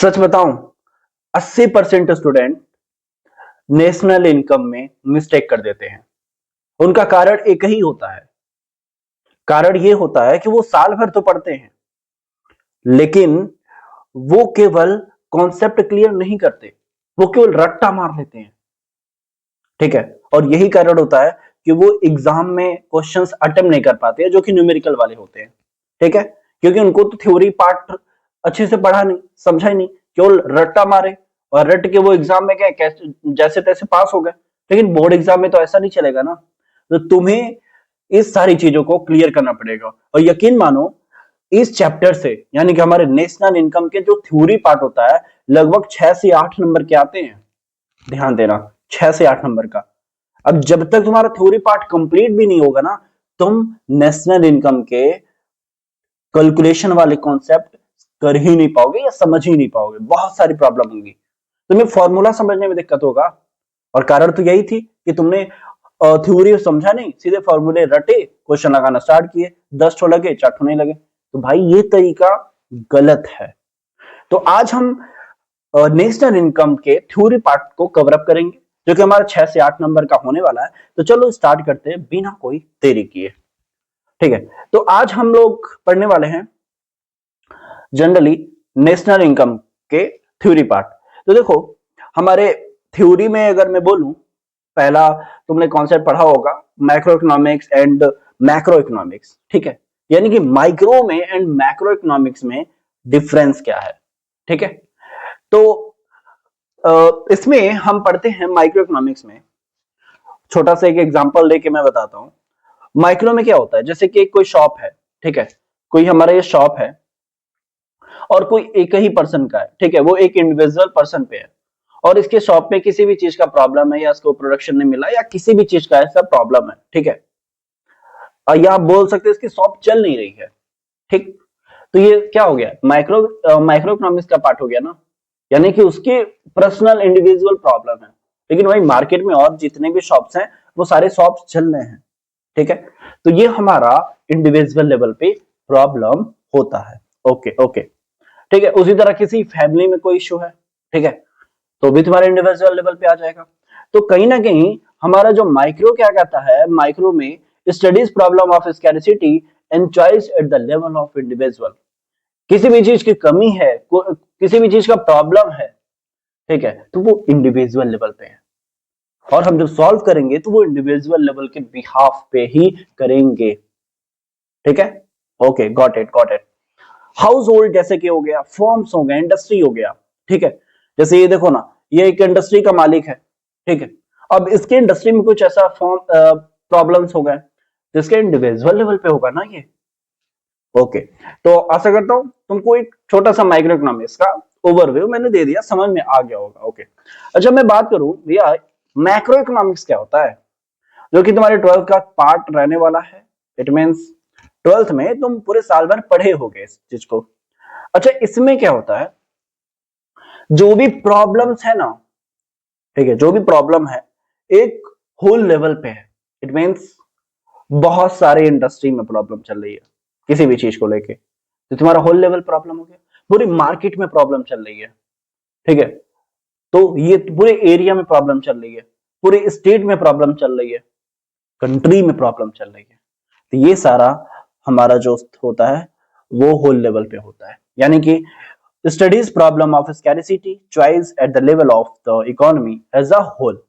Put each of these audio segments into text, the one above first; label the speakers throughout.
Speaker 1: सच बताऊं, 80% student national income में mistake कर देते हैं। उनका कारण एक ही होता है। कारण ये होता है कि वो साल भर तो पढ़ते हैं, लेकिन वो केवल कॉन्सेप्ट क्लियर नहीं करते, वो केवल रट्टा मार लेते हैं। ठीक है, और यही कारण होता है कि वो एग्जाम में क्वेश्चंस अटेम्प्ट नहीं कर पाते हैं, जो कि न्यूमेरिकल वाले होते हैं। ठीक है, क्योंकि उनको तो थ्योरी पार्ट अच्छे से पढ़ा नहीं, समझा ही नहीं, केवल रट्टा मारे और रट के वो एग्जाम में क्या कैसे जैसे तैसे पास हो गए। लेकिन बोर्ड एग्जाम में तो ऐसा नहीं चलेगा ना। तो तुम्हें इस सारी चीजों को क्लियर करना पड़ेगा। और यकीन मानो, इस चैप्टर से यानी कि हमारे नेशनल इनकम के जो थ्योरी पार्ट होता है, लगभग 6 से 8 नंबर के आते हैं। ध्यान देना, 6 से 8 नंबर का। अब जब तक तुम्हारा थ्योरी पार्ट कंप्लीट भी नहीं होगा ना, तुम नेशनल इनकम के कैलकुलेशन वाले कॉन्सेप्ट कर ही नहीं पाओगे या समझ ही नहीं पाओगे। बहुत सारी प्रॉब्लम होगी, तुम्हें फॉर्मूला समझने में दिक्कत होगा। और कारण तो यही थी कि तुमने थ्योरी समझा नहीं, सीधे फॉर्मूले रटे, क्वेश्चन लगाना स्टार्ट किए, 10 ठो लगे, 4 ठो नहीं लगे। तो भाई ये तरीका गलत है। तो आज हम नेशनल इनकम के थ्योरी पार्ट को कवर अप करेंगे, जो कि हमारा 6 से 8 नंबर का होने वाला है। तो चलो स्टार्ट करते हैं बिना कोई देरी किए। ठीक है, तो आज हम लोग पढ़ने वाले हैं जनरली नेशनल इनकम के थ्योरी पार्ट। तो देखो, हमारे थ्योरी में अगर मैं बोलूं, पहला तुमने कॉन्सेप्ट पढ़ा होगा macro economics and macro economics. ठीक है, यानी कि माइक्रो में एंड मैक्रो इकोनॉमिक्स में डिफरेंस क्या है। ठीक है, तो इसमें हम पढ़ते हैं माइक्रो इकोनॉमिक्स में। छोटा सा एक एग्जांपल लेके मैं बताता हूं। माइक्रो में क्या होता है, जैसे कि कोई शॉप है। ठीक है, कोई हमारा ये शॉप है और कोई एक ही पर्सन का है। ठीक है, वो एक इंडिविजुअल पर्सन पे है और इसके शॉप में किसी भी चीज का प्रॉब्लम है, या इसको प्रोडक्शन नहीं मिला, या किसी भी चीज का ऐसा प्रॉब्लम है। ठीक है, या आप बोल सकते हैं इसकी शॉप चल नहीं रही है। ठीक, तो ये क्या हो गया, माइक्रो इकोनॉमिक्स का पार्ट हो गया ना। यानी कि उसके पर्सनल इंडिविजुअल प्रॉब्लम है, लेकिन वही मार्केट में और जितने भी शॉप्स हैं वो सारे शॉप्स चल रहे हैं। ठीक है, तो ये हमारा इंडिविजुअल लेवल पे प्रॉब्लम होता है। ओके ओके, ठीक है। उसी तरह किसी फैमिली में कोई इशू है, ठीक है, तो भी तुम्हारे इंडिविजुअल लेवल पे आ जाएगा। तो कहीं ना कहीं हमारा जो माइक्रो क्या कहता है, माइक्रो में studies problem of scarcity and choice at the level of individual. किसी भी चीज की कमी है, किसी भी चीज का प्रॉब्लम है, ठीक है, तो वो इंडिविजुअल लेवल पे है। और हम जब सॉल्व करेंगे तो वो इंडिविजुअल लेवल के बिहाफ पे ही करेंगे। ठीक है, okay, got it got it. House hold जैसे कि हो गया, फॉर्म्स हो गए, इंडस्ट्री हो गया। ठीक है, जैसे ये देखो ना, ये एक इंडस्ट्री का मालिक है। ठीक है, अब इसके इंडस्ट्री में कुछ ऐसा फॉर्म प्रॉब्लम्स हो गए, जिसके इंडिविजुअल लेवल पे होगा ना ये। ओके, तो आशा करता हूं तुमको एक छोटा सा माइक्रो इकोनॉमिक्स का ओवरव्यू मैंने दे दिया, समझ में आ गया होगा। ओके, अच्छा मैं बात करूं भैया, मैक्रो इकोनॉमिक्स क्या होता है, जो कि तुम्हारे 12th का पार्ट रहने वाला है। इट मींस 12th में तुम पूरे साल भर पढ़े होगे इस चीज को। अच्छा, इसमें क्या होता है, जो भी प्रॉब्लम्स है ना, ठीक है, जो भी प्रॉब्लम है एक होल लेवल पे है। इट मींस बहुत सारे इंडस्ट्री में प्रॉब्लम चल रही है किसी भी चीज को लेके, तो तुम्हारा होल लेवल प्रॉब्लम हो गया। पूरी मार्केट में प्रॉब्लम चल रही है, ठीक है, तो ये पूरे एरिया में प्रॉब्लम चल रही है, पूरे स्टेट में प्रॉब्लम चल रही है, कंट्री में प्रॉब्लम चल रही है। तो ये सारा हमारा जो होता है वो होल लेवल पे होता है। यानी कि studies problem of scarcity choice at the level of the economy as a whole.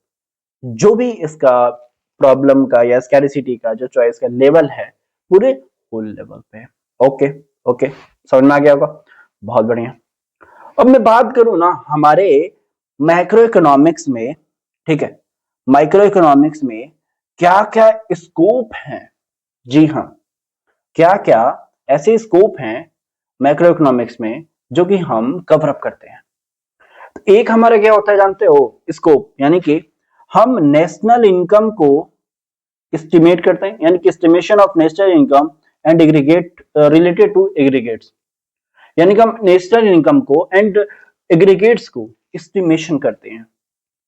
Speaker 1: जो भी इसका प्रॉब्लम का या स्कैरिसिटी का जो चॉइस का लेवल है, पूरे होल लेवल पे है। ओके ओके, समझ में आ गया होगा, बहुत बढ़िया। अब मैं बात करूं ना हमारे मैक्रो इकोनॉमिक्स में, ठीक है, माइक्रो इकोनॉमिक्स में क्या क्या स्कोप हैं। जी हाँ, क्या क्या ऐसे स्कोप हैं मैक्रो इकोनॉमिक्स में जो कि हम कवर अप करते हैं। तो एक हमारा क्या होता है जानते हो, स्कोप, यानी कि हम नेशनल इनकम को एस्टिमेट करते हैं, यानी कि estimation of national income and aggregate related to aggregates. यानी कि हम नेशनल इनकम को एंड एग्रीगेट्स को एस्टिमेशन करते हैं।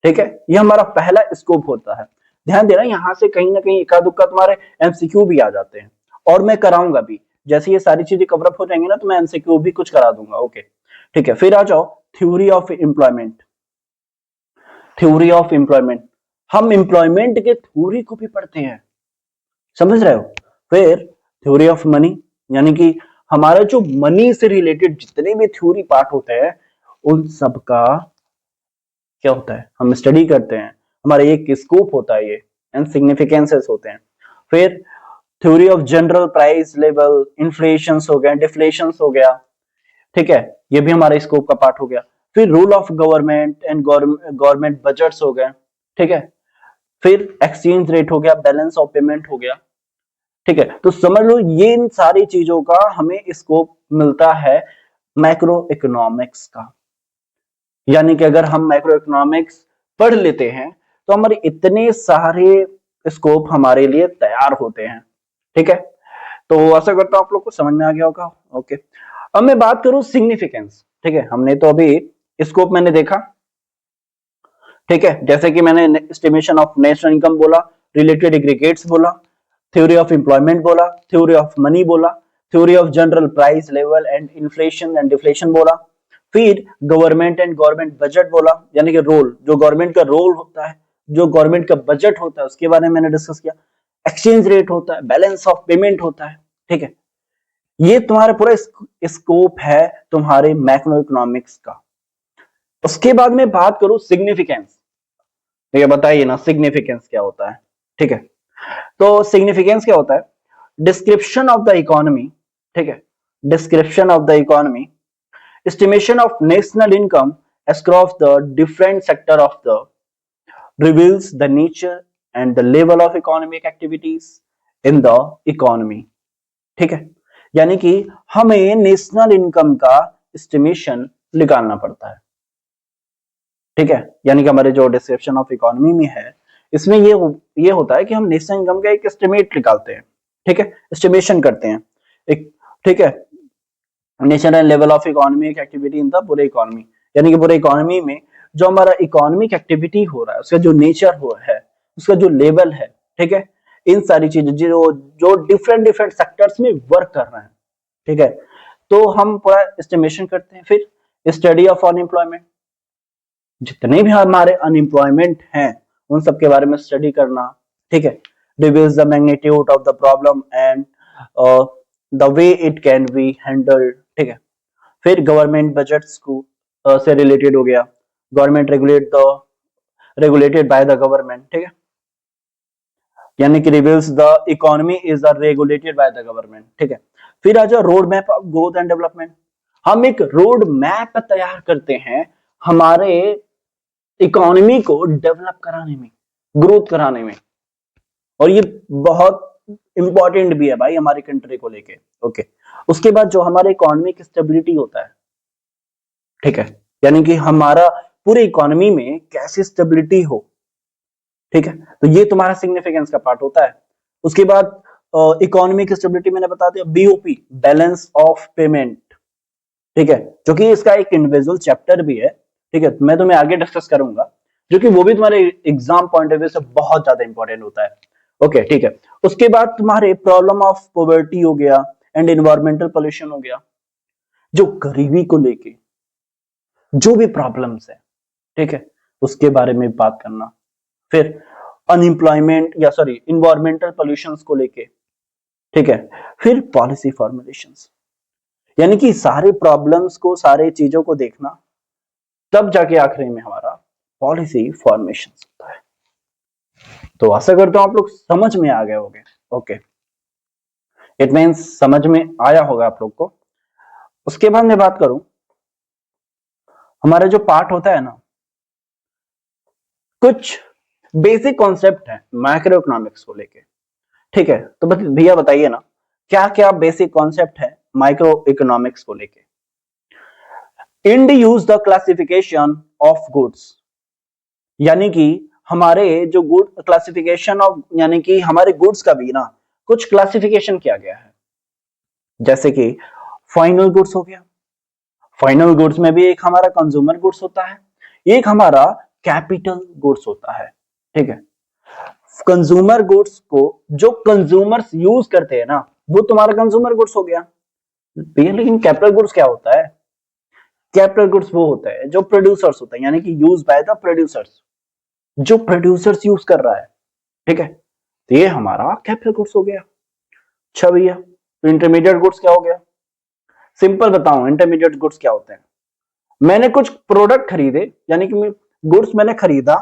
Speaker 1: ठीक है, ये हमारा पहला स्कोप होता है। ध्यान देना, यहां से कहीं ना कहीं एका दुक्का तुम्हारे एमसीक्यू भी आ जाते हैं, और मैं कराऊंगा भी। जैसे ये सारी चीजें कवर अप हो जाएंगी ना, तो मैं एमसीक्यू भी कुछ करा दूंगा। ओके, ठीक है, फिर आ जाओ theory of employment. Theory of employment, हम एम्प्लॉयमेंट के थ्योरी को भी पढ़ते हैं, समझ रहे हो। फिर थ्योरी ऑफ मनी, यानी कि हमारा जो मनी से रिलेटेड जितने भी थ्योरी पार्ट होते हैं उन सब का क्या होता है, हम स्टडी करते हैं। हमारा एक स्कोप होता है ये, एंड सिग्निफिकेंसेस होते हैं। फिर theory of general price level, inflation हो गया, डिफ्लेशन हो गया, ठीक है, ये भी हमारे स्कोप का पार्ट हो गया। फिर rule of government and government budgets हो गए, ठीक है। फिर एक्सचेंज रेट हो गया, बैलेंस ऑफ पेमेंट हो गया, ठीक है। तो समझ लो ये इन सारी चीजों का हमें स्कोप मिलता है मैक्रो इकोनॉमिक्स का। यानी कि अगर हम मैक्रो इकोनॉमिक्स पढ़ लेते हैं तो हमारे इतने सारे स्कोप हमारे लिए तैयार होते हैं, ठीक है। तो आशा करता हूं आप लोग को समझ में आ गया होगा। ओके, अब मैं बात करूं सिग्निफिकेंस, ठीक है। हमने तो अभी स्कोप मैंने देखा, ठीक है, जैसे कि मैंने एस्टिमेशन ऑफ नेशनल इनकम बोला, रिलेटेड एग्रीगेट्स बोला, थ्योरी ऑफ एम्प्लॉयमेंट बोला, थ्योरी ऑफ मनी बोला, theory of general price level and inflation and deflation बोला, फिर गवर्नमेंट एंड गवर्नमेंट बजट बोला, यानी कि रोल, जो गवर्नमेंट का रोल होता है, जो गवर्नमेंट का बजट होता है उसके बारे में मैंने डिस्कस किया, एक्सचेंज रेट होता है, बैलेंस ऑफ पेमेंट होता है, ठीक है। ये तुम्हारा पूरा स्कोप है तुम्हारे मैक्रो इकोनॉमिक्स का। उसके बाद में बात करूं सिग्निफिकेंस, ये बताइए ना सिग्निफिकेंस क्या होता है, ठीक है। तो सिग्निफिकेंस क्या होता है, डिस्क्रिप्शन ऑफ द इकोनॉमी, ठीक है, description of the economy, estimation of national income across the different sector of the reveals the nature and the level of economic activities in the economy, ठीक है। यानी कि हमें नेशनल इनकम का estimation निकालना पड़ता है, ठीक है। यानी कि हमारे जो डिस्क्रिप्शन ऑफ इकोनॉमी में है इसमें ये होता है कि हम नेशनल इनकम का एक एस्टिमेट निकालते हैं, ठीक है, एस्टिमेशन करते हैं एक, ठीक है, national level of economic activity in the पूरे इकोनॉमी, यानी कि पूरे इकोनॉमी में जो हमारा इकोनॉमिक एक्टिविटी हो रहा है उसका जो नेचर हो है, उसका जो लेवल है, ठीक है, इन सारी चीजें जो जो डिफरेंट डिफरेंट सेक्टर्स में वर्क कर रहे हैं, ठीक है। तो हम पूरा एस्टिमेशन करते हैं। फिर स्टडी ऑफ अनएम्प्लॉयमेंट, जितने भी हमारे अनएम्प्लॉयमेंट हैं उन सब के बारे में स्टडी करना, ठीक है, reveals the magnitude of the problem and the way it can be handled, ठीक है। फिर गवर्नमेंट बजट्स को से रिलेटेड हो गया, government regulated by the government, ठीक है, यानी कि reveals the economy is the regulated by the government, ठीक है। फिर आ जाओ road map of growth and development, हम एक रोड मैप तैयार करते हैं हमारे इकोनॉमी को डेवलप कराने में, ग्रोथ कराने में, और ये बहुत इंपॉर्टेंट भी है भाई हमारी कंट्री को लेके। ओके, उसके बाद जो हमारे इकोनॉमिक स्टेबिलिटी होता है, ठीक है, यानी कि हमारा पूरे इकोनॉमी में कैसे स्टेबिलिटी हो, ठीक है, तो ये तुम्हारा सिग्निफिकेंस का पार्ट होता है। उसके बाद इकोनॉमिक स्टेबिलिटी मैंने बता दिया, बीओपी, बैलेंस ऑफ पेमेंट, ठीक है, जो कि इसका एक इंडिविजुअल चैप्टर भी है, ठीक है, मैं तुम्हें आगे डिस्कस करूंगा, जो कि वो भी तुम्हारे एग्जाम पॉइंट ऑफ व्यू से बहुत ज्यादा इंपॉर्टेंट होता है। ओके, ठीक है। उसके बाद तुम्हारे प्रॉब्लम ऑफ पॉवर्टी हो गया एंड एनवायरमेंटल पोल्यूशन हो गया, जो गरीबी को लेके जो भी प्रॉब्लम्स है, ठीक है, उसके बारे में बात करना। फिर अनएम्प्लॉयमेंट या सॉरी एनवायरमेंटल पोल्यूशन को लेके, ठीक है। फिर पॉलिसी फॉर्मुलेशंस, यानी कि सारे प्रॉब्लम्स को, सारे चीजों को देखना, तब जाके आखिरी में हमारा पॉलिसी फॉर्मेशन होता है। तो आशा करता हूं आप लोग समझ में आ गए होंगे। ओके, इट मींस समझ में आया होगा आप लोग को। उसके बाद मैं बात करूं, हमारा जो पार्ट होता है ना, कुछ बेसिक कॉन्सेप्ट है मैक्रो इकोनॉमिक्स को लेके, ठीक है। तो भैया बताइए ना क्या क्या बेसिक कॉन्सेप्ट है माइक्रो इकोनॉमिक्स को लेके। End use the classification of goods, यानी कि हमारे जो गुड क्लासिफिकेशन ऑफ, यानी कि हमारे गुड्स का भी ना कुछ क्लासिफिकेशन किया गया है, जैसे कि फाइनल गुड्स हो गया, फाइनल गुड्स में भी एक हमारा कंज्यूमर गुड्स होता है, एक हमारा कैपिटल गुड्स होता है, ठीक है। कंज्यूमर गुड्स को जो कंज्यूमर्स यूज करते हैं ना वो तुम्हारा कंज्यूमर गुड्स हो गया, लेकिन कैपिटल गुड्स क्या होता है, कैपिटल गुड्स वो होते हैं जो प्रोड्यूसर्स होते हैं, यानी कि यूज बाय द प्रोड्यूसर्स, जो प्रोड्यूसर्स यूज कर रहा है, ठीक है। तो ये हमारा कैपिटल गुड्स हो गया। अच्छा भैया, तो इंटरमीडिएट गुड्स क्या हो गया? सिंपल बताऊं, इंटरमीडिएट गुड्स क्या होते हैं? मैंने कुछ प्रोडक्ट खरीदे, यानी कि गुड्स मैंने खरीदा,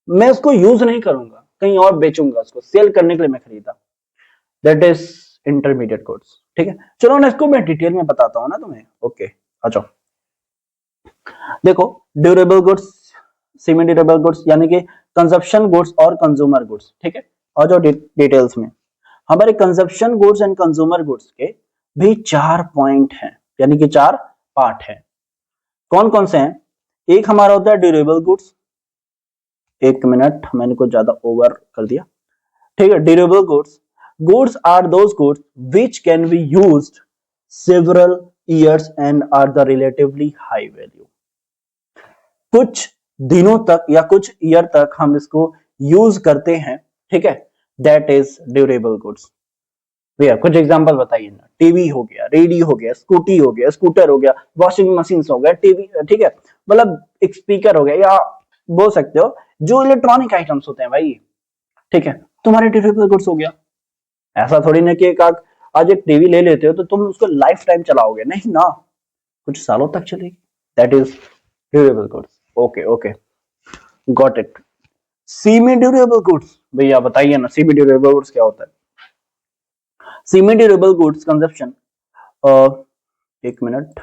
Speaker 1: मैं उसको यूज नहीं करूंगा, कहीं और बेचूंगा, उसको सेल करने के लिए मैं खरीदा, दैट इज इंटरमीडिएट गुड्स, ठीक है। चलो ना, इसको मैं डिटेल में बताता हूं ना तुम्हें। ओके, अच्छा देखो, durable goods, semi durable goods, यानी कि कंजप्शन गुड्स और कंज्यूमर गुड्स, ठीक है। और जो डिटेल्स में हमारे consumption goods and consumer goods के भी 4 पॉइंट हैं, यानी कि 4 पार्ट हैं। कौन कौन से हैं? एक हमारा होता है ड्यूरेबल गुड्स, एक मिनट, मैंने कुछ ज्यादा ओवर कर दिया, ठीक है। Durable goods, goods are those goods which can be used several years and are the relatively high value. कुछ दिनों तक या कुछ ईयर तक हम इसको यूज करते हैं, ठीक है, दैट इज ड्यूरेबल गुड्स। भैया कुछ एग्जांपल बताइए ना। टीवी हो गया, रेडियो हो गया, स्कूटी हो गया, स्कूटर हो गया, वॉशिंग मशीन हो गया, टीवी, ठीक है, मतलब एक स्पीकर हो गया, या बोल सकते हो जो इलेक्ट्रॉनिक आइटम्स होते हैं भाई, ठीक है, तुम्हारे ड्यूरेबल गुड्स हो गया। ऐसा थोड़ी ना कि आज एक टीवी ले लेते हो तो तुम उसको लाइफ टाइम चलाओगे, नहीं ना, कुछ सालों तक चलेगी, that is durable goods. Okay okay, got it. Semi durable goods, भैया बताइए ना, सेमी ड्यूरेबल गुड्स क्या होता है? सेमी ड्यूरेबल गुड्स कंजप्शन, एक मिनट,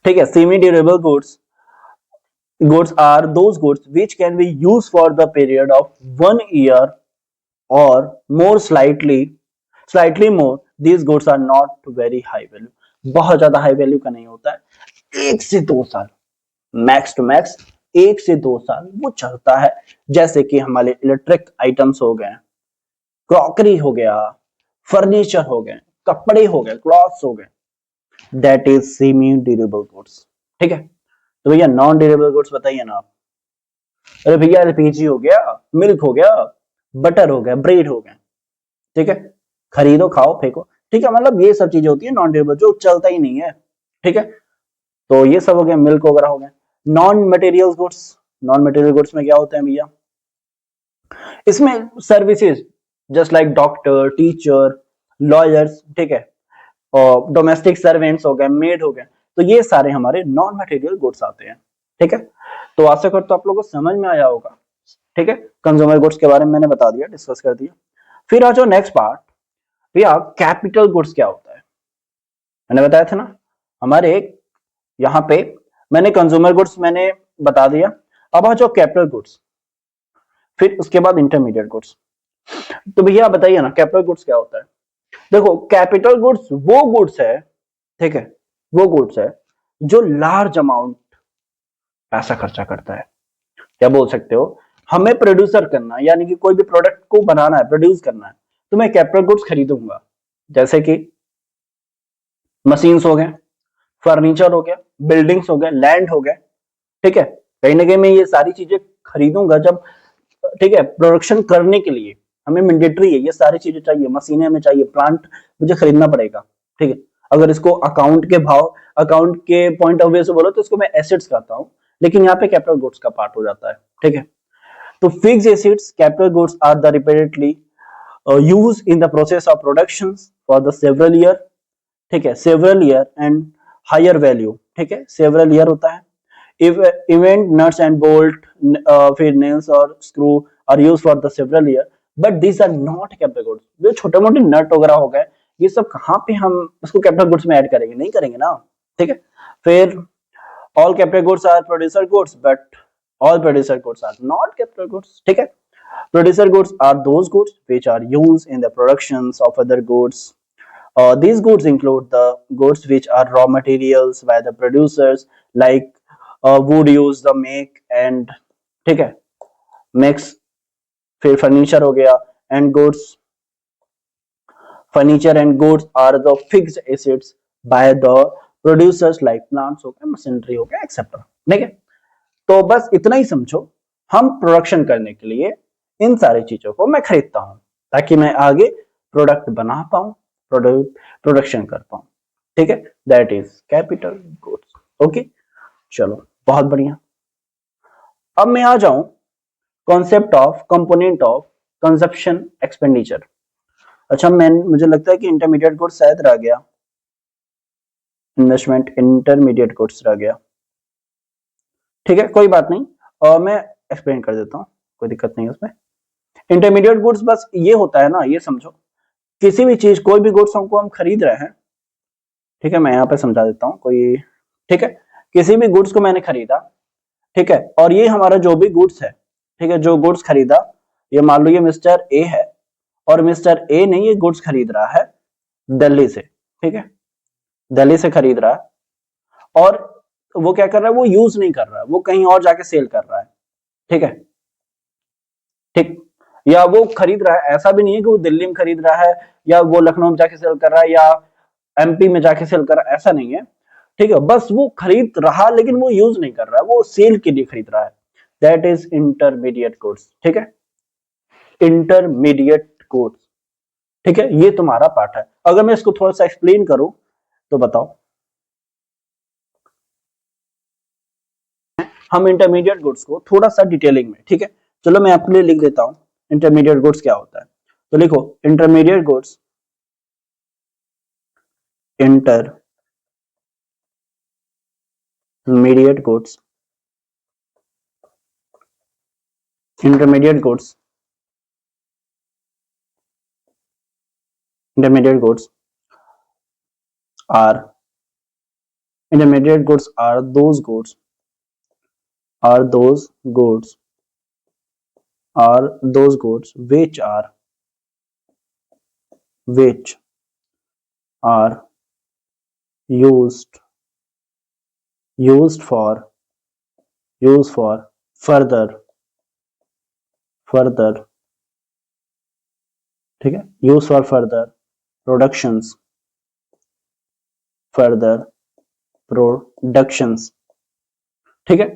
Speaker 1: ठीक है। Semi durable goods are those goods which can be used for the period of 1 year or more, slightly more. These goods are not very high value, बहुत ज्यादा high value का नहीं होता है, 1 से 2 साल, मैक्स टू मैक्स 1 से 2 साल वो चलता है। जैसे कि हमारे इलेक्ट्रिक आइटम्स हो गए, क्रॉकरी हो गया, फर्नीचर हो गए, कपड़े हो गए, क्लॉथ्स हो गए, that is semi durable goods, ठीक है। तो भैया नॉन ड्यूरेबल गुड्स बताइए ना आप। अरे भैया एलपीजी हो गया, मिल्क हो गया, बटर हो गया, ब्रेड हो गया, ठीक है, खरीदो खाओ फेंको, ठीक है, मतलब ये सब चीजें होती है नॉन ड्यूरेबल, जो चलता ही नहीं है, ठीक है। तो ये सब हो गया, मिल्क वगैरह हो गया। Non material goods, non material goods में क्या होते हैं भैया? इसमें services, just like doctor, teacher, lawyers, ठीक है, और डोमेस्टिक सर्वेंट्स हो गए, मेड हो गए, तो ये सारे हमारे नॉन मटेरियल गुड्स आते हैं, ठीक है। तो आशा करता हूं आप लोगों को समझ में आया होगा, ठीक है। कंज्यूमर गुड्स के बारे में मैंने बता दिया, डिस्कस कर दिया। फिर आ जाओ नेक्स्ट पार्ट, भैया कैपिटल गुड्स क्या होता है? मैंने बताया था ना, हमारे यहाँ पे मैंने कंज्यूमर गुड्स मैंने बता दिया। अब आ जाओ कैपिटल गुड्स, फिर उसके बाद इंटरमीडिएट गुड्स। तो भैया बताइए ना, कैपिटल गुड्स क्या होता है? देखो, कैपिटल गुड्स वो गुड्स है, ठीक है, वो गुड्स है जो लार्ज अमाउंट पैसा खर्चा करता है। क्या बोल सकते हो, हमें प्रोड्यूसर करना है, यानी कि कोई भी प्रोडक्ट को बनाना है, प्रोड्यूस करना है, तो मैं कैपिटल गुड्स खरीदूंगा, जैसे कि मशीन्स हो गए, फर्नीचर हो गया, बिल्डिंग्स हो गए, लैंड हो गए, ठीक है। कहीं ना कहीं मैं ये सारी चीजें खरीदूंगा जब, ठीक है, प्रोडक्शन करने के लिए हमें मैंडेटरी है, ये सारी चीजें चाहिए, मशीनें हमें चाहिए, प्लांट मुझे खरीदना पड़ेगा, ठीक है। अगर इसको अकाउंट के पॉइंट ऑफ व्यू से बोलो तो इसको मैं एसेट्स कहता हूं, लेकिन यहाँ पे कैपिटल गुड्स का पार्ट हो जाता है, ठीक है। तो fix assets, capital goods are the repeatedly use in the process of production for the several year, ठीक है, several year and higher value, ठीक है, सेवरल ईयर होता है। इवेंट नट्स एंड बोल्ट, फिर नेल्स और screw are use for the several year, but these are not capital goods. जो छोटे मोटे नट वगैरह हो गए, ये सब कहाँ पे हम उसको कैपिटल गुड्स में ऐड करेंगे? नहीं करेंगे ना, ठीक है। फिर all capital goods are producer goods, but all producer goods are not capital goods, ठीक है। Producer goods are those goods which are used in the productions of other goods. These goods include the goods which are raw materials by the producers, like wood used the make and, ठीक है, makes, फिर furniture हो गया, and goods, furniture and goods are the fixed assets by the producers, like plants हो गया, machinery हो गया, etcetera, ठीक है। तो बस इतना ही समझो, हम प्रोडक्शन करने के लिए इन सारी चीजों को मैं खरीदता हूं ताकि मैं आगे प्रोडक्ट बना पाऊं, प्रोडक्शन कर पाऊं, ठीक है। That is capital goods. Okay, चलो बहुत बढ़िया। अब मैं आ जाऊं concept of component of consumption expenditure. अच्छा, मुझे लगता है कि इंटरमीडिएट गुड्स शायद रह गया, इन्वेस्टमेंट इंटरमीडिएट गुड्स रह गया। ठीक है, कोई बात नहीं, और मैं एक्सप्लेन कर देता हूँ, कोई दिक्कत नहीं है उसमें। इंटरमीडिएट गुड्स बस ये होता है ना, ये समझो, किसी भी चीज, कोई भी गुड्स हमको हम खरीद रहे हैं, ठीक है, मैं यहाँ पे समझा देता हूँ कोई, ठीक है, किसी भी गुड्स को मैंने खरीदा, ठीक है, और ये हमारा जो भी गुड्स है, ठीक है, जो गुड्स खरीदा, ये मान लो ये मिस्टर ए है, और मिस्टर ए ने ये गुड्स खरीद रहा है दिल्ली से, ठीक है, दिल्ली से खरीद रहा है, और वो क्या कर रहा है, वो यूज नहीं कर रहा है, वो कहीं और जाके सेल कर रहा है, ठीक है, ठीक, या वो खरीद रहा है, ऐसा भी नहीं है कि वो दिल्ली में खरीद रहा है या वो लखनऊ में जाके सेल कर रहा है या एमपी में जाके सेल कर रहा है, ऐसा नहीं है, ठीक है, बस वो खरीद रहा लेकिन वो यूज नहीं कर रहा है, वो सेल के लिए खरीद रहा है, दैट इज इंटरमीडिएट गुड्स। ठीक है, इंटरमीडिएट गुड्स, ठीक है, ये तुम्हारा पार्ट है। अगर मैं इसको थोड़ा सा एक्सप्लेन करूं तो बताओ, हम इंटरमीडिएट गुड्स को थोड़ा सा डिटेलिंग में, ठीक है, चलो मैं आपके लिए लिख देता हूं इंटरमीडिएट गुड्स क्या होता है। तो लिखो intermediate goods, intermediate goods, intermediate goods, intermediate goods are, intermediate goods are those goods, are those goods, are those goods which are used used for further, ठीक है, use for further productions, further productions, ठीक है।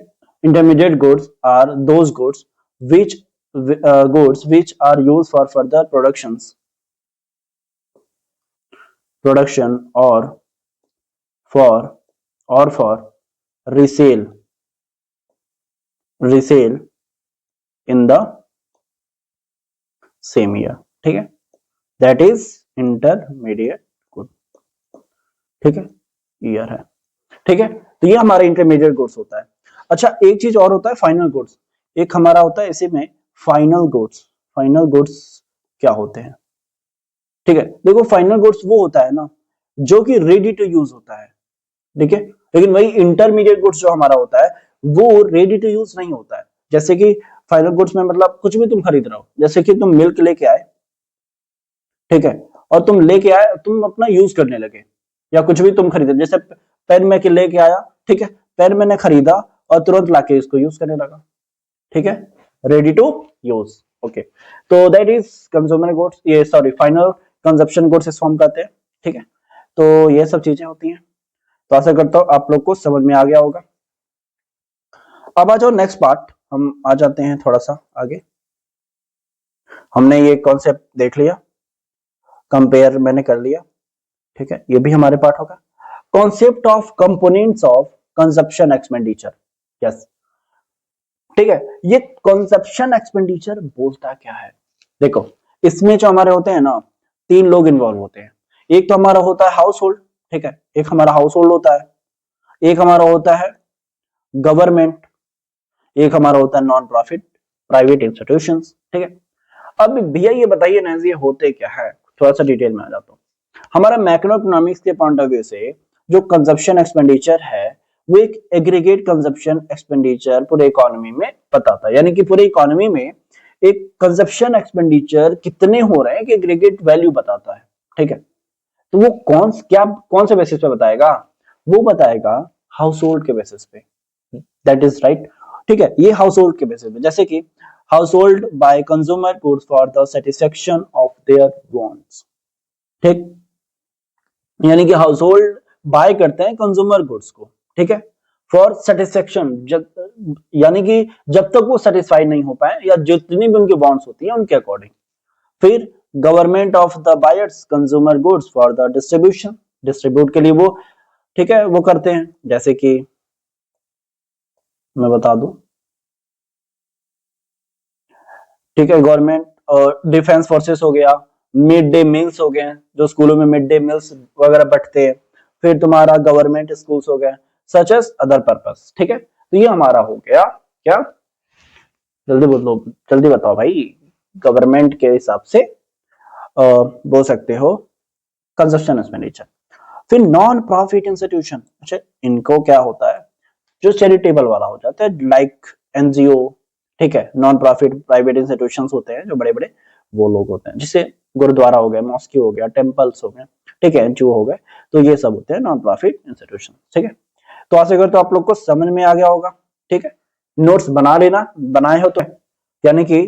Speaker 1: Intermediate goods are those goods which goods which are used for further production or for resale in the same year, ठीक है, that is intermediate good, ठीक है, year है, ठीक है, तो ये हमारा इंटरमीडिएट गुड्स होता है। अच्छा, एक चीज और होता है फाइनल गुड्स, एक हमारा होता है इसी में फाइनल गुड्स। फाइनल गुड्स क्या होते हैं, ठीक है, देखो फाइनल गुड्स वो होता है ना जो कि रेडी टू यूज होता है, ठीक है, लेकिन वही इंटरमीडिएट गुड्स जो हमारा होता है वो रेडी टू यूज नहीं होता है। जैसे कि फाइनल गुड्स में मतलब कुछ भी तुम खरीद रहे हो, जैसे कि तुम मिल्क लेके आए, ठीक है, और तुम लेके आए, तुम अपना यूज करने लगे, या कुछ भी तुम खरीदे, जैसे पेन में लेके आया, ठीक है, पेन मैंने खरीदा और तुरंत लाके इसको यूज करने लगा, ठीक है, रेडी टू यूज। ओके, तो दैट इज कंज्यूमर गुड्स, ये सॉरी फाइनल कंजप्शन गुड्स इस फॉर्म कहते हैं, ठीक है, तो ये सब चीजें होती हैं। तो आशा करता हूं आप लोग को समझ में आ गया होगा। अब आ जाओ नेक्स्ट पार्ट, हम आ जाते हैं थोड़ा सा आगे। हमने ये कॉन्सेप्ट देख लिया, कंपेयर मैंने कर लिया, ठीक है, ये भी हमारे पार्ट होगा। Concept of components of consumption expenditure, yes, ठीक है, ये कंजप्शन एक्सपेंडिचर बोलता क्या है। देखो इसमें जो हमारे होते हैं ना, तीन लोग इन्वॉल्व होते हैं। एक तो हमारा होता है हाउस होल्ड, ठीक है, एक हमारा हाउस होल्ड होता है, एक हमारा होता है गवर्नमेंट, एक हमारा होता है नॉन प्रॉफिट प्राइवेट इंस्टीट्यूशंस, ठीक है। अब भैया ये बताइए ना, ये होते क्या है, थोड़ा सा डिटेल में आ जाता हूँ। हमारा मैक्रो इकोनॉमिक्स के पॉइंट ऑफ व्यू से जो कंजप्शन एक्सपेंडिचर है वो एक एग्रीगेट कंजप्शन एक्सपेंडिचर पूरे इकोनॉमी में बताता है, यानी कि पूरे इकोनॉमी में एक कंजप्शन एक्सपेंडिचर कितने हो रहे हैं कि एग्रीगेट वैल्यू बताता है, ठीक है। तो वो कौन से बेसिस पे बताएगा, वो बताएगा हाउस होल्ड के बेसिस पे, दैट इज राइट, ठीक है, ये हाउस होल्ड के बेसिस पे, जैसे कि house hold by consumer goods for the satisfaction of their wants, ठीक, यानी कि हाउस होल्ड बाय करते हैं कंज्यूमर गुड्स को, ठीक है, फॉर सेटिस्फेक्शन, यानी कि जब तक वो सेटिस्फाई नहीं हो पाए या जितनी भी उनकी वांट्स होती है उनके अकॉर्डिंग। फिर government of the buyers consumer goods for the distribution, distribute के लिए वो ठीक है, वो करते हैं, जैसे कि मैं बता दूं, ठीक है, गवर्नमेंट और डिफेंस फोर्सेस हो गया, मिड डे मील्स हो गए, जो स्कूलों में मिड डे मील्स वगैरह बंटते हैं, फिर तुम्हारा गवर्नमेंट स्कूल्स हो गए, सच एज अदर पर्पस। ठीक है, तो ये हमारा हो गया क्या, जल्दी बोलो, जल्दी बताओ भाई, गवर्नमेंट के हिसाब से बोल सकते हो कंजप्शन एक्सपेंडिचर। फिर नॉन प्रॉफिट इंस्टीट्यूशन, अच्छा इनको क्या होता है, जो चैरिटेबल वाला हो जाता है, लाइक एनजीओ, ठीक है, नॉन प्रॉफिट प्राइवेट इंस्टीट्यूशंस होते हैं जो बड़े बड़े, वो लोग होते हैं, जिसे गुरुद्वारा हो गया, मॉस्क हो गया, टेम्पल्स हो गए, ठीक है, एनजीओ हो गए, तो ये सब होते हैं नॉन प्रॉफिट इंस्टीट्यूशन। ठीक है, तो आशा करते हो आप लोग को समझ में आ गया होगा। ठीक है, नोट्स बना लेना, बनाए हो तो, यानी कि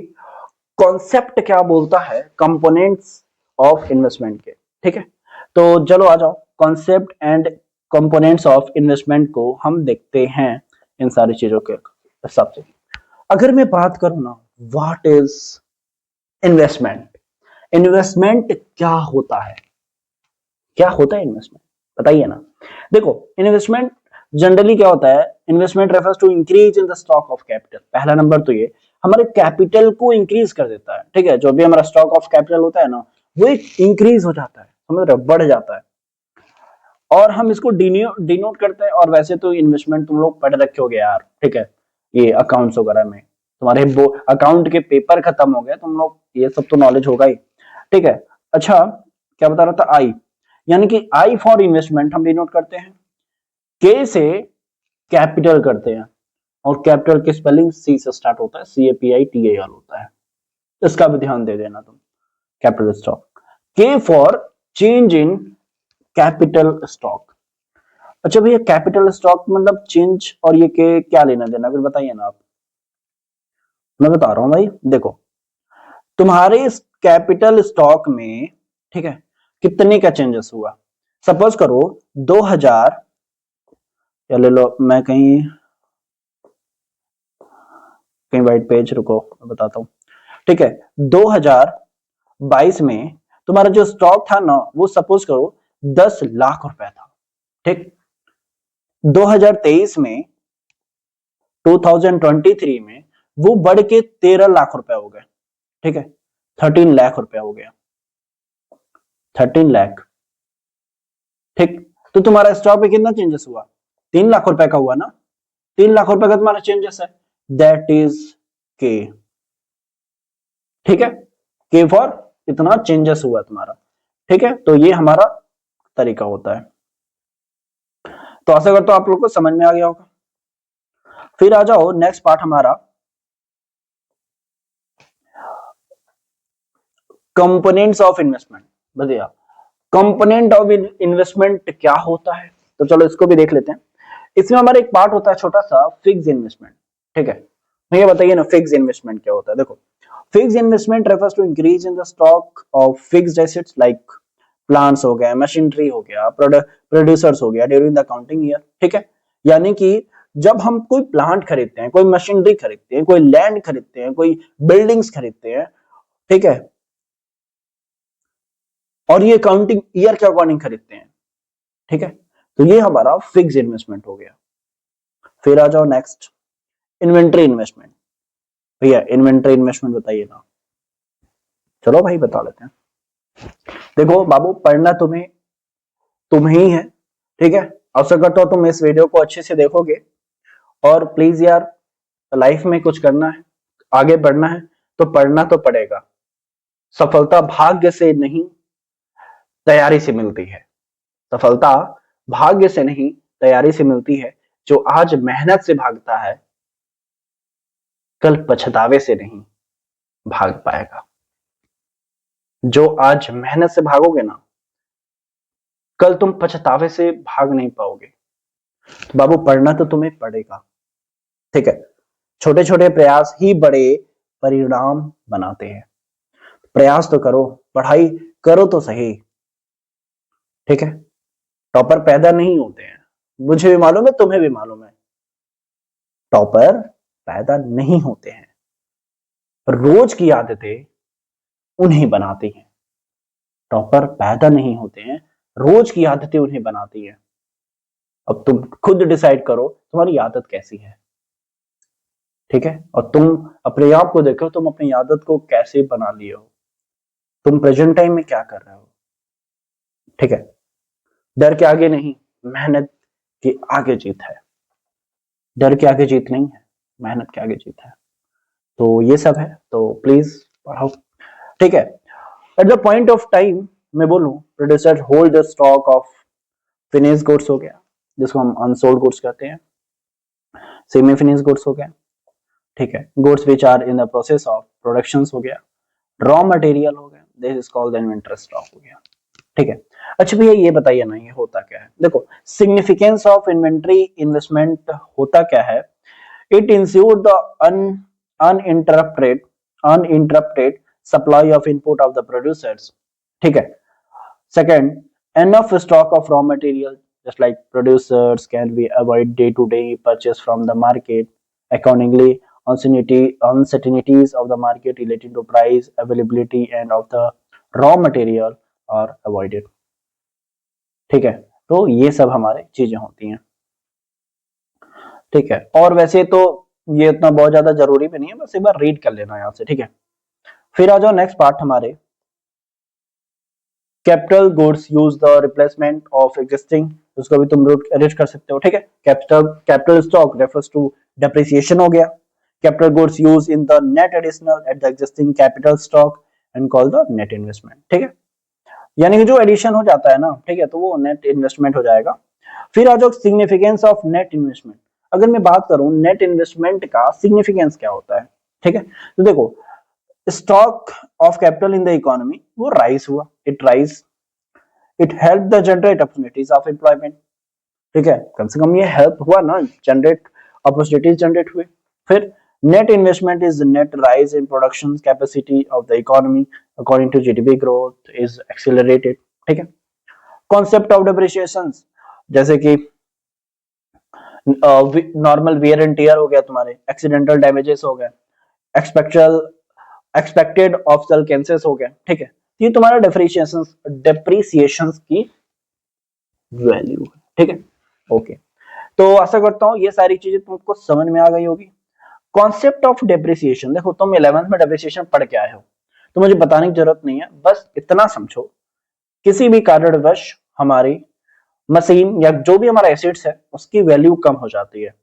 Speaker 1: कॉन्सेप्ट क्या बोलता है कंपोनेंट्स ऑफ इन्वेस्टमेंट के। ठीक है, तो चलो आ जाओ, concept and components of investment को हम देखते हैं इन सारी चीजों के हिसाब से। अगर मैं बात करूं ना, व्हाट इज इन्वेस्टमेंट, इन्वेस्टमेंट क्या होता है, क्या होता है इन्वेस्टमेंट, बताइए ना। देखो, इन्वेस्टमेंट जनरली क्या होता है, investment refers to increase in the stock of capital. पहला नंबर तो ये हमारे कैपिटल को इंक्रीज कर देता है। ठीक है, जो भी हमारा स्टॉक ऑफ कैपिटल होता है ना, वो इंक्रीज हो जाता है, समझ रहे हो, बढ़ जाता है, और हम इसको डिनोट करते हैं। और वैसे तो इन्वेस्टमेंट तुम लोग पढ़ रखे होगे यार, ठीक है, ये अकाउंट्स वगैरह में, तुम्हारे वो अकाउंट के पेपर खत्म हो गए, तुम लोग ये सब तो नॉलेज होगा ही। ठीक है, अच्छा क्या बता रहा था, आई, यानी कि आई फॉर इन्वेस्टमेंट हम डिनोट करते हैं, के से कैपिटल करते हैं, और कैपिटल की स्पेलिंग सी से स्टार्ट होता है, CAPITAL होता है, इसका भी ध्यान दे देना तुम। कैपिटल स्टॉक, के for change in capital stock. अच्छा भैया, कैपिटल स्टॉक मतलब चेंज और ये के क्या लेना देना, फिर बताइए ना आप। मैं बता रहा हूं भाई, देखो तुम्हारे इस कैपिटल स्टॉक में, ठीक है, कितने का चेंजेस हुआ, सपोज करो 2000, या ले लो, मैं कहीं कहीं वाइट पेज, रुको मैं बताता हूँ। ठीक है, 2022 में तुम्हारा जो स्टॉक था ना, वो सपोज करो 10 लाख रुपए था। ठीक, 2023 में, 2023 में वो बढ़ के 13 लाख रुपए हो गए। ठीक है, 13 लाख रुपए हो गया, 13 लाख। ठीक, तो तुम्हारा स्टॉक में कितना चेंजेस हुआ, 3 लाख रुपए का हुआ ना, 3 लाख रुपए का तुम्हारा चेंजेस है, दैट इज के। ठीक है, के फॉर इतना चेंजेस हुआ तुम्हारा। ठीक है, तो ये हमारा तरीका होता है। तो आशा करता हूं आप लोग को समझ में आ गया होगा। फिर आ जाओ नेक्स्ट पार्ट हमारा, कंपोनेंट्स ऑफ इन्वेस्टमेंट। बढ़िया, कंपोनेंट ऑफ इन्वेस्टमेंट क्या होता है, तो चलो इसको भी देख लेते हैं। इसमें हमारा एक पार्ट होता है छोटा सा, फिक्स इन्वेस्टमेंट। ठीक है, ये बताइए ना फिक्स इन्वेस्टमेंट क्या होता है। देखो, fix investment refers to increase in the stock of fixed assets like plants हो गया, मशीनरी हो गया, प्रोड्यूसर्स हो गया ड्यूरिंग द अकाउंटिंग ईयर। ठीक है, यानी कि जब हम कोई प्लांट खरीदते हैं, कोई मशीनरी खरीदते हैं, कोई लैंड खरीदते हैं, कोई बिल्डिंग्स खरीदते हैं, ठीक है, और ये अकाउंटिंग ईयर के अकॉर्डिंग खरीदते हैं। ठीक है, तो ये हमारा फिक्स इन्वेस्टमेंट हो गया। फिर आ जाओ नेक्स्ट, इन्वेंट्री इन्वेस्टमेंट। भैया इन्वेंट्री इन्वेस्टमेंट बताइए ना, चलो भाई बता लेते हैं। देखो बाबू, पढ़ना तुम्हें ही है। ठीक है, आशा करता हूं तुम इस वीडियो को अच्छे से देखोगे, और प्लीज यार, लाइफ में कुछ करना है, आगे बढ़ना है, तो पढ़ना तो पड़ेगा। सफलता भाग्य से नहीं, तैयारी से मिलती है। सफलता भाग्य से नहीं, तैयारी से मिलती है। जो आज मेहनत से भागता है, कल पछतावे से नहीं भाग पाएगा। जो आज मेहनत से भागोगे ना, कल तुम पछतावे से भाग नहीं पाओगे। तो बाबू, पढ़ना तो तुम्हें पड़ेगा। ठीक है, छोटे छोटे प्रयास ही बड़े परिणाम बनाते हैं। प्रयास तो करो, पढ़ाई करो तो सही। ठीक है, टॉपर पैदा नहीं होते हैं, मुझे भी मालूम है, तुम्हें भी मालूम है, टॉपर पैदा नहीं होते हैं, रोज की आदतें उन्हें बनाती हैं। टॉपर पैदा नहीं होते हैं, रोज की आदतें उन्हें बनाती हैं। अब तुम खुद डिसाइड करो तुम्हारी आदत कैसी है, ठीक है, और तुम अपने आप को देखो तुम अपनी आदत को कैसे बना लिए हो, तुम प्रेजेंट टाइम में क्या कर रहे हो, ठीक है। डर के आगे नहीं, मेहनत के आगे जीत है। डर के आगे जीत नहीं है, मेहनत के आगे जीत है। तो ये सब है, तो प्लीज पढ़ो, ठीक है। At the point of time मैं बोलूं, producer hold the stock of finish goods हो गया, जिसको हम अनसोल्ड गुड्स कहते हैं, सेमी फिनिश गुड्स हो गया, ठीक है, goods which are in the process of production हो गया, रॉ मटेरियल हो गया, this is called the inventory stock हो गया, ठीक है। अच्छा भैया ये बताइए ना, ये होता क्या है? देखो, सिग्निफिकेंस ऑफ इन्वेंटरी इन्वेस्टमेंट होता क्या है? It ensure the uninterrupted uninterrupted supply of input of the producers, ठीक है। Second, enough stock of raw material, just like producers can be avoid day-to-day purchase from the market. Accordingly, uncertainties of the market relating to price, availability, and of the raw material are avoided. ठीक है, तो ये सब हमारे चीजें होती हैं, ठीक है। और वैसे तो ये इतना बहुत ज्यादा जरूरी भी नहीं है, बस एक बार रीड कर लेना यहाँ से, ठीक है। फिर आ जाओ नेक्स्ट पार्ट हमारे, capital goods use the replacement of existing, उसको भी तुम रीड कर सकते हो, ठीक है। Capital stock refers to depreciation हो गया, capital goods use in the net additional at the existing capital stock and call the net investment, ठीक है। यानी कि जो एडिशन हो जाता है ना, ठीक है, तो वो नेट इन्वेस्टमेंट हो जाएगा। फिर आ जाओ सिग्निफिकेंस ऑफ नेट इन्वेस्टमेंट। अगर मैं बात करूं नेट इन्वेस्टमेंट का सिग्निफिकेंस क्या होता है, ठीक है, तो देखो, stock of capital in the economy वो राइज हुआ, it help the generate opportunities of employment, ठीक है, कम से कम ये हेल्प हुआ ना, जनरेट अपॉर्चुनिटीज जनरेट हुए। फिर net investment is net rise in production capacity of the economy according to GDP growth is accelerated, ठीक है। कॉन्सेप्ट ऑफ डेप्रिसिएशन, जैसे कि नॉर्मल वियर एंड टियर हो गया, तुम्हारे एक्सीडेंटल डैमेजेस हो गए, एक्सपेक्टेड ऑब्सोलकेंसेस हो गया, ठीक है। ये तुम्हारा डेप्रिसिएशन की वैल्यू है, ठीक है, ओके। तो आशा करता हूं ये सारी चीजें तुमको समझ में आ गई होगी। कॉन्सेप्ट ऑफ डेप्रिसिएशन, देखो तुम 11th में डेप्रिसिएशन पढ़ के आए हो, तो मुझे बताने की जरूरत नहीं है, बस इतना समझो, किसी भी कारणवश हमारी मशीन या जो भी हमारा एसेट्स है उसकी वैल्यू कम हो जाती है,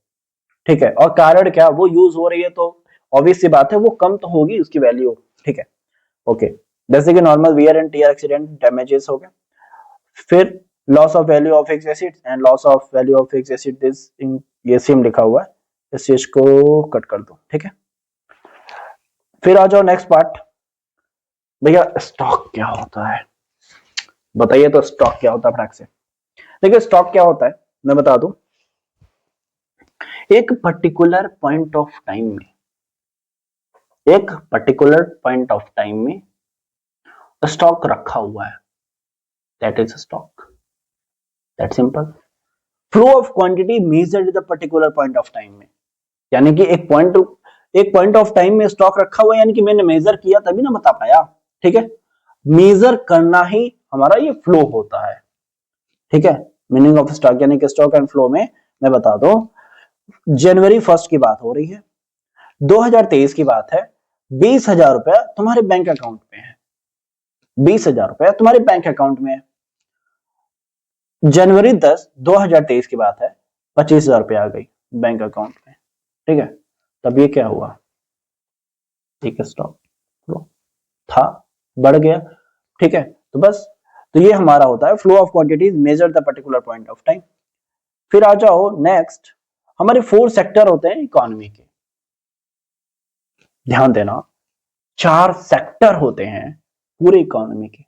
Speaker 1: ठीक है, और कारण क्या, वो यूज हो रही है तो ऑब्वियस सी बात है वो कम तो होगी उसकी वैल्यू, ठीक है, ओके। जैसे कि normal wear and tear accident damages हो गए, फिर loss of value of fixed assets and loss of value of fixed asset, this in ये सेम लिखा हुआ है, इस चीज को कट कर दो, ठीक है। फिर आ जाओ नेक्स्ट पार्ट, भैया स्टॉक क्या होता है, बताइए तो स्टॉक क्या होता है फटाक से। देखिए स्टॉक क्या होता है मैं बता दूं, एक पर्टिकुलर पॉइंट ऑफ टाइम में, एक पर्टिकुलर पॉइंट ऑफ टाइम में स्टॉक रखा हुआ है, that is stock, that simple. Flow of quantity measured at the particular point of time में, यानी कि एक पॉइंट ऑफ टाइम में स्टॉक रखा हुआ है, यानी कि मैंने मेजर किया तभी ना बता पाया, ठीक है। मेजर करना ही हमारा ये फ्लो होता है, ठीक है। मीनिंग ऑफ स्टॉक यानी कि स्टॉक एंड फ्लो में मैं बता दूं, जनवरी 1 की बात हो रही है, 2023 की बात है, 20,000 रुपया तुम्हारे बैंक अकाउंट में है, 20,000 रुपया तुम्हारे बैंक अकाउंट में है। जनवरी 10 2023 की बात है, 25,000 रुपया आ गई बैंक अकाउंट में, ठीक है। तब ये क्या हुआ, एक स्टॉक फ्लो था, बढ़ गया, ठीक है। तो बस, तो ये हमारा होता है flow of quantities measure the particular point of time. फिर आ जाओ नेक्स्ट, हमारे 4 सेक्टर होते हैं इकोनॉमी के, ध्यान देना 4 सेक्टर होते हैं पूरे इकोनॉमी के,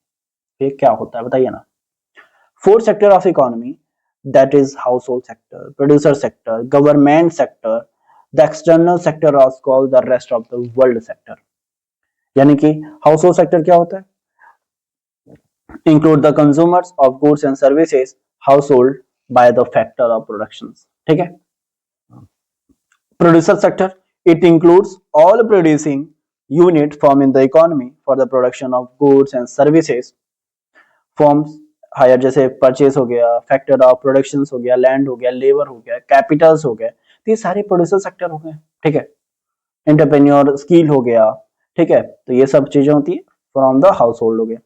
Speaker 1: ये क्या होता है बताइए ना। 4 sector of economy, that is house hold sector, producer sector, government sector, the external sector of called the rest of the world sector. यानी कि हाउस होल्ड सेक्टर क्या होता है, include the consumers of goods and services household by the factor of production, ठीक है। Producer sector, it includes all producing units formed in the economy for the production of goods and services, forms higher जैसे purchase हो गया, factor of production हो गया, land हो गया, labour हो गया, कैपिटल्स हो गए, तो ये सारे प्रोड्यूसर सेक्टर हो गए। ठीक है, एंटरप्रेन्योर स्किल हो गया। ठीक है, तो ये सब चीजें होती है फ्रॉम द हाउस होल्ड हो गया।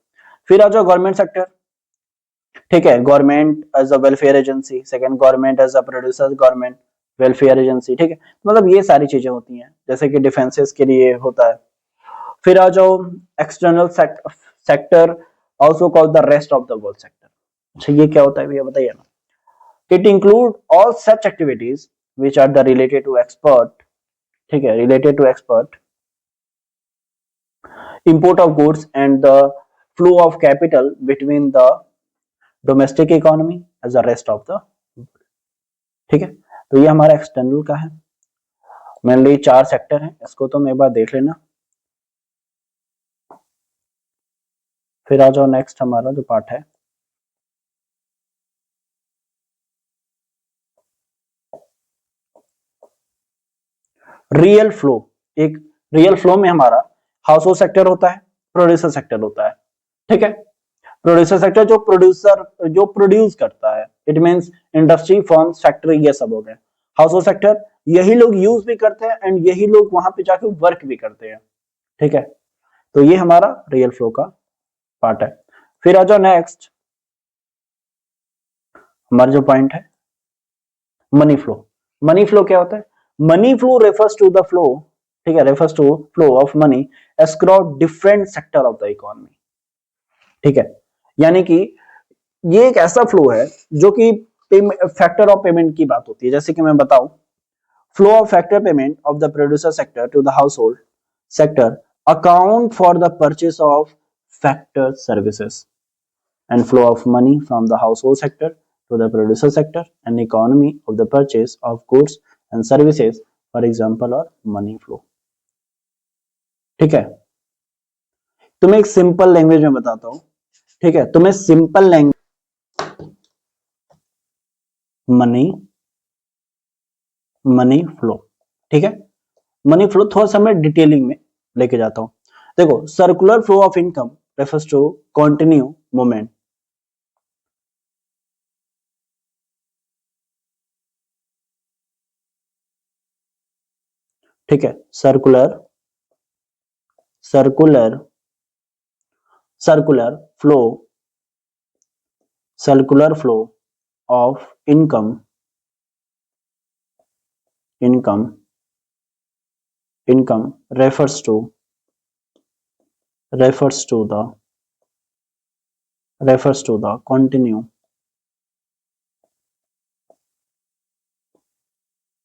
Speaker 1: फिर आ जाओ गवर्नमेंट सेक्टर। ठीक है, government as a welfare agency, second government as a producer, government welfare agency. ठीक है, मतलब ये सारी चीजें होती हैं, जैसे कि डिफेंसेस के लिए होता है। फिर आ जाओ external sector, also called the rest of the world sector. अच्छा, ये क्या होता है भैया बताइए ना। It include all such activities which are the related to export. ठीक है, related to export, import of goods and the flow of capital between the domestic economy as the rest of the। ठीक है, तो ये हमारा external का है। Mainly 4 sector हैं, इसको तुम एक बार देख लेना। फिर आ जाओ नेक्स्ट हमारा जो पार्ट है, रियल फ्लो। एक रियल फ्लो में हमारा हाउस होल्ड सेक्टर होता है, प्रोड्यूसर सेक्टर होता है। ठीक है, प्रोड्यूसर सेक्टर जो प्रोड्यूस करता है, it means industry, firms, factory, ये सब हो गए। हाउस होल्ड सेक्टर यही लोग यूज भी करते हैं एंड यही लोग वहां पे जाके वर्क भी करते हैं। ठीक है, तो ये हमारा रियल फ्लो का पार्ट है। फिर आ जाओ नेक्स्ट, हमारा जो पॉइंट है मनी फ्लो। मनी फ्लो क्या होता है? Money flow refers to the flow, ठीक है, refers to flow of money across different sector of the economy. ठीक है, यानी कि ये एक ऐसा फ्लो है जो कि फैक्टर ऑफ पेमेंट की बात होती है। जैसे कि मैं बताऊं, flow of factor payment of the producer sector to the household sector account for the purchase of factor services and flow of money from the household sector to the producer sector and economy of the purchase of goods and services, for example, or money flow। ठीक है, तुम्हें एक simple language में बताता हूं। ठीक है, तुम्हें simple language, money money flow. ठीक है, मनी फ्लो थोड़ा सा मैं डिटेलिंग में लेके जाता हूं। देखो, circular flow of income refers to continue movement. ठीक है, circular circular circular flow circular flow of income refers to the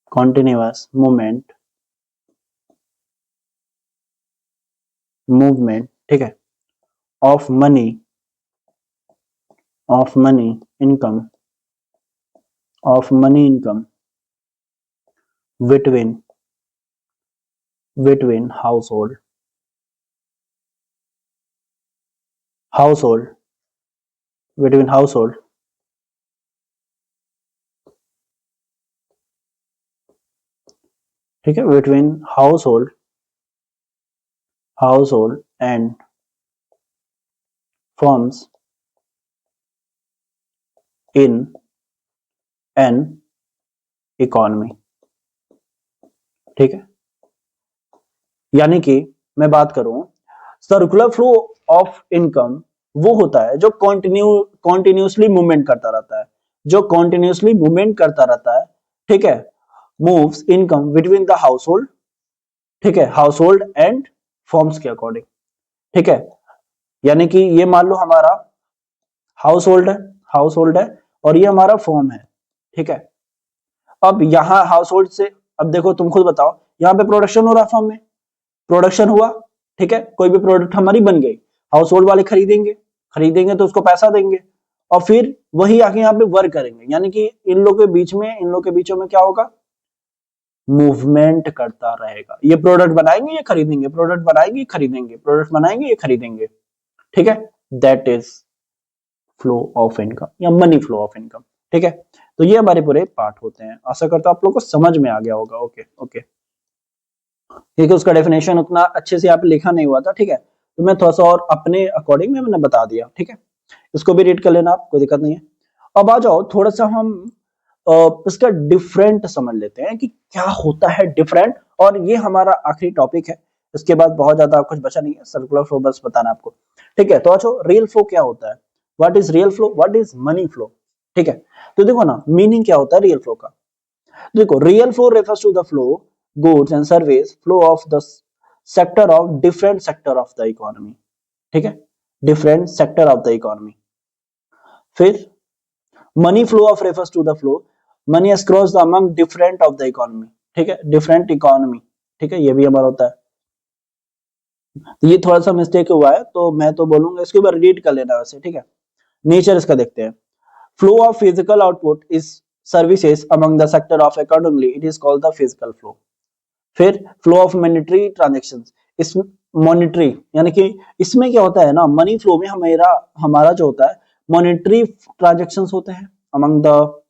Speaker 1: continuous movement। ठीक है, of money income between household between household ठीक है, between household and firms in an economy। ठीक है, यानी कि मैं बात करूं, सर्कुलर फ्लो ऑफ इनकम वो होता है जो कॉन्टिन्यूसली मूवमेंट करता रहता है, ठीक है, moves income between the household. ठीक है, हाउसहोल्ड एंड फॉर्म्स के अकॉर्डिंग। ठीक है, यानी कि ये मान लो हमारा हाउस होल्ड है और ये हमारा फॉर्म है। ठीक है, अब यहाँ हाउस होल्ड से, अब देखो तुम खुद बताओ, यहाँ पे प्रोडक्शन हो रहा फॉर्म में, प्रोडक्शन हुआ। ठीक है, कोई भी प्रोडक्ट हमारी बन गई, हाउस होल्ड वाले खरीदेंगे तो उसको पैसा देंगे और फिर वही आके यहाँ पे वर्क करेंगे। यानी कि इन लोग के बीचों में क्या होगा, मूवमेंट करता रहेगा। ये प्रोडक्ट बनाएंगे, ये खरीदेंगे, प्रोडक्ट बनाएंगे, ये खरीदेंगे, प्रोडक्ट बनाएंगे, ये खरीदेंगे। ठीक है, that is flow of income या मनी फ्लो ऑफ इनकम। ठीक है, तो ये हमारे पूरे पार्ट होते हैं। आशा करता हूं आप लोग को समझ में आ गया होगा। ओके, क्योंकि उसका डेफिनेशन उतना अच्छे से यहाँ पे लिखा नहीं हुआ था। ठीक है, तो मैं थोड़ा सा और अपने अकॉर्डिंग में मैंने बता दिया। ठीक है, इसको भी रीड कर लेना आप, कोई दिक्कत नहीं है। अब आ जाओ थोड़ा सा हम इसका डिफरेंट समझ लेते हैं कि क्या होता है डिफरेंट, और ये हमारा आखिरी टॉपिक है। इसके बाद बहुत ज्यादा कुछ बचा नहीं है, सर्कुलर फ्लो बस बताना आपको। ठीक है, तो अच्छा रियल फ्लो क्या होता है, what is real flow, what is money flow. ठीक है, तो देखो ना मीनिंग क्या होता है रियल फ्लो का। देखो real flow refers to the flow goods and service flow of the sector of different sector of the economy. ठीक है, different sector of the economy. फिर money flow of refers to the flow money across the among different of the economy. ठीक है, different economy. ठीक है, ये भी हमारा होता है। तो ये थोड़ा सा मिस्टेक हुआ है, तो मैं तो बोलूंगा इसके ऊपर रीड कर लेना वैसे। ठीक है, नेचर इसका देखते हैं। Flow of physical output is services among the sector of accordingly it is called the physical flow. फिर फ्लो ऑफ मॉनेटरी ट्रांजैक्शंस, इस मॉनेटरी यानी कि इसमें क्या होता है ना, मनी फ्लो में हमारा हमारा जो होता है मॉनेटरी ट्रांजैक्शंस होते हैं अमंग द,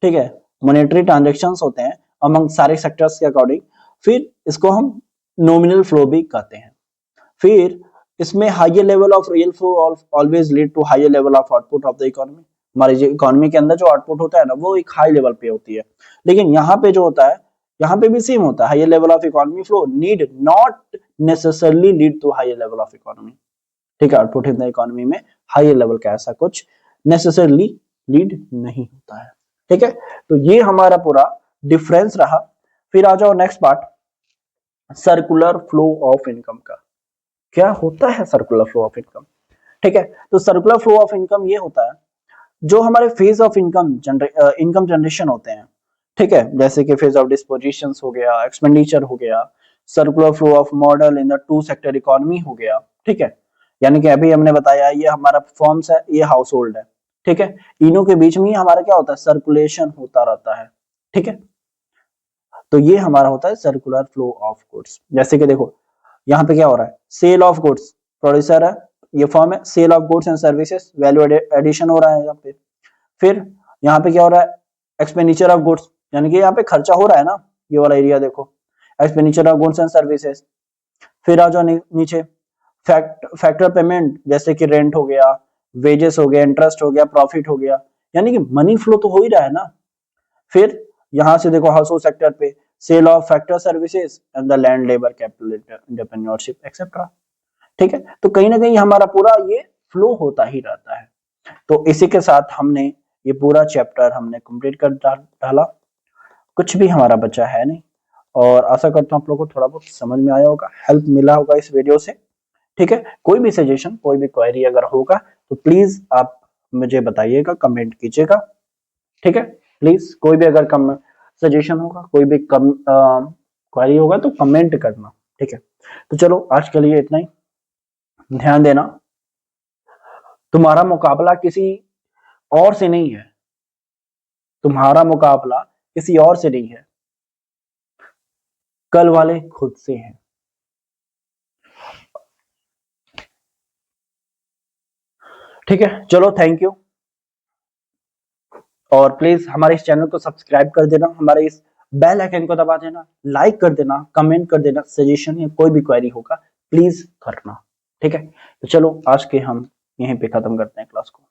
Speaker 1: ठीक है, मॉनेटरी ट्रांजैक्शंस होते हैं अमंग सारे सेक्टर्स के अकॉर्डिंग। फिर इसको हम नॉमिनल फ्लो भी कहते हैं। फिर इसमें higher level of real flow always lead to higher level of output of the economy. हमारी जो इकोनॉमी के अंदर जो आउटपुट होता है ना वो एक हाई लेवल पे होती है, लेकिन यहाँ पे जो होता है यहाँ पे भी सेम होता है, higher level of economy flow need not necessarily lead to higher level of economy. ठीक है, आउटपुट इन द इकोनॉमी में हायर लेवल का ऐसा कुछ नेसेसरली लीड नहीं होता है। ठीक है, तो ये हमारा पूरा डिफरेंस रहा। फिर आ जाओ next part, circular flow of income का। क्या होता है सर्कुलर फ्लो ऑफ इनकम। ठीक है, तो सर्कुलर फ्लो ऑफ इनकम ये होता है जो हमारे फेज ऑफ इनकम जनरेशन होते हैं। ठीक है, जैसे कि फेज ऑफ डिस्पोजिशन हो गया, एक्सपेंडिचर हो गया, circular flow of model in the two sector economy हो गया। ठीक है, यानी कि अभी हमने बताया ये हमारा फॉर्म्स है, ये हाउस होल्ड है। ठीक है, इनों के बीच में ही हमारा क्या होता है, सर्कुलेशन होता रहता है। ठीक है, तो ये हमारा होता है सर्कुलर फ्लो ऑफ गुड्स। जैसे कि देखो यहाँ पे क्या हो रहा है, सेल ऑफ गुड्स, प्रोड्यूसर है, ये फॉर्म है, sale of goods and services, value addition हो रहा है यहाँ पे। फिर यहाँ पे क्या हो रहा है, एक्सपेंडिचर ऑफ गुड्स, यानी कि यहाँ पे खर्चा हो रहा है ना, ये वाला एरिया देखो, expenditure of goods and services. फिर आ जाओ नीचे, फैक्टर पेमेंट, जैसे कि रेंट हो गया, वेजेस हो गया, इंटरेस्ट हो गया, प्रॉफिट हो गया, यानी कि मनी फ्लो तो हो ही रहा है ना। फिर यहां से देखो हाउस होल्ड सेक्टर पे sale of factor services and the land labour capital entrepreneurship etcetera. ठीक है, तो कहीं ना कहीं हमारा पूरा ये फ्लो होता ही रहता है। तो इसी के साथ हमने ये पूरा चैप्टर हमने कंप्लीट कर डाला, कुछ भी हमारा बचा है नहीं, और आशा करता हूँ आप लोगों को थोड़ा बहुत समझ में आया होगा, हेल्प मिला होगा इस वीडियो से। ठीक है, कोई भी सजेशन कोई भी क्वेरी अगर होगा तो प्लीज आप मुझे बताइएगा, कमेंट कीजिएगा। ठीक है, प्लीज कोई भी अगर कम सजेशन होगा, कोई भी कम क्वेरी होगा तो कमेंट करना। ठीक है, तो चलो आज के लिए इतना ही। ध्यान देना, तुम्हारा मुकाबला किसी और से नहीं है, तुम्हारा मुकाबला किसी और से नहीं है, कल वाले खुद से हैं। ठीक है, चलो थैंक यू, और प्लीज हमारे इस चैनल को सब्सक्राइब कर देना, हमारे इस बेल आइकन को दबा देना, लाइक कर देना, कमेंट कर देना, सजेशन या कोई भी क्वेरी होगा प्लीज करना। ठीक है, तो चलो आज के हम यहीं पे खत्म करते हैं क्लास को।